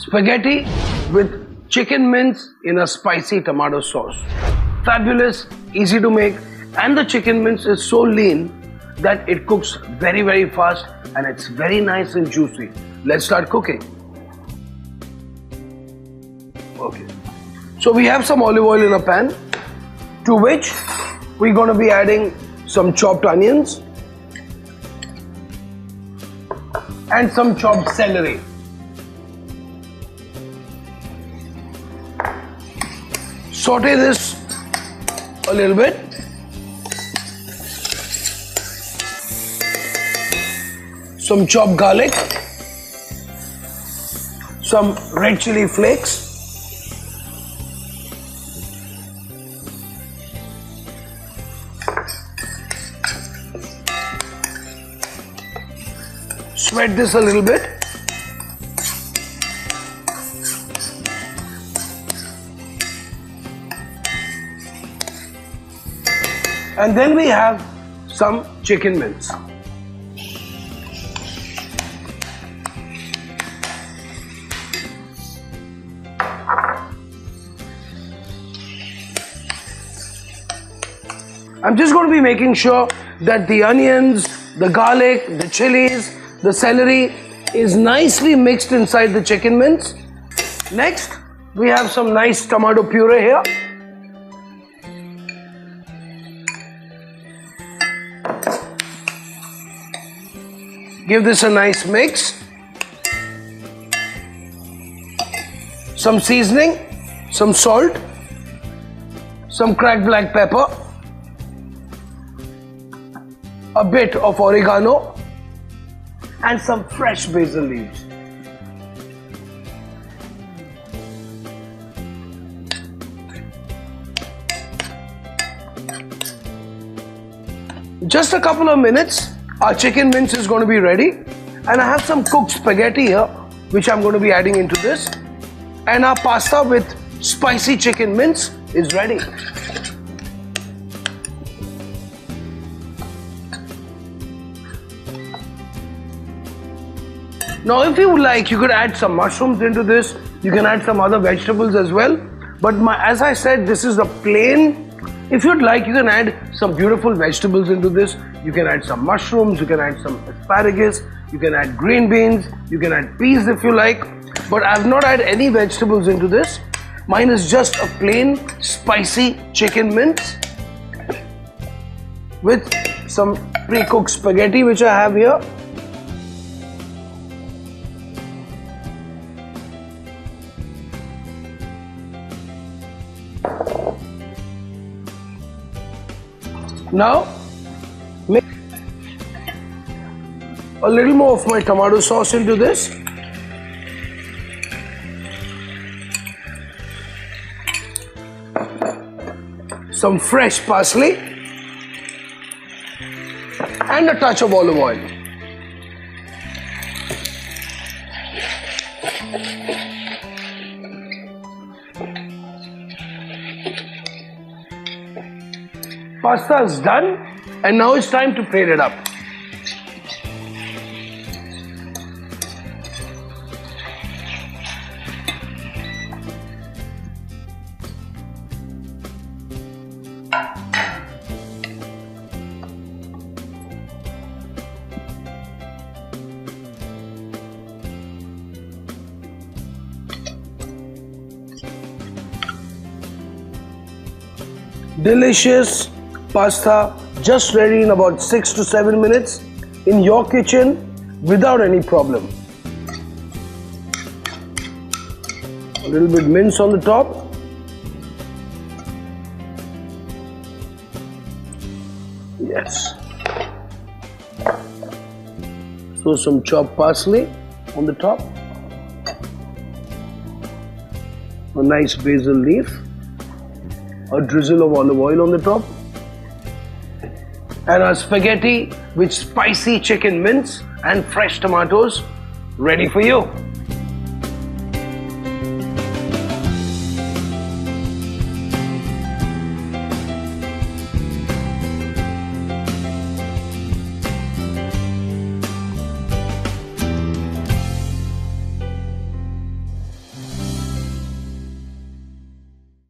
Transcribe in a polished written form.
Spaghetti with chicken mince in a spicy tomato sauce. Fabulous, easy to make, and the chicken mince is so lean that it cooks very, very fast and it's very nice and juicy. Let's start cooking. Okay. So we have some olive oil in a pan, to which we're going to be adding some chopped onions and some chopped celery. Saute this a little bit. Some chopped garlic, some red chili flakes, sweat this a little bit. And then we have some chicken mince. I'm just going to be making sure that the onions, the garlic, the chilies, the celery is nicely mixed inside the chicken mince. Next, we have some nice tomato puree here. Give this a nice mix. Some seasoning, some salt, some cracked black pepper, a bit of oregano, and some fresh basil leaves. Just a couple of minutes, our chicken mince is going to be ready, and I have some cooked spaghetti here which I'm going to be adding into this, and our pasta with spicy chicken mince is ready. Now if you would like, you could add some mushrooms into this, you can add some other vegetables as well, but as I said, this is a plain. If you'd like, you can add some beautiful vegetables into this. You can add some mushrooms, you can add some asparagus, you can add green beans, you can add peas if you like. But I've not added any vegetables into this. Mine is just a plain spicy chicken mince with some pre-cooked spaghetti which I have here. Now, mix a little more of my tomato sauce into this. Some fresh parsley and a touch of olive oil. Pasta is done, and now it's time to plate it up. Delicious pasta, just ready in about 6 to 7 minutes in your kitchen without any problem. A little bit mince on the top. Yes. Throw some chopped parsley on the top. A nice basil leaf. A drizzle of olive oil on the top. And our spaghetti with spicy chicken mince and fresh tomatoes ready for you.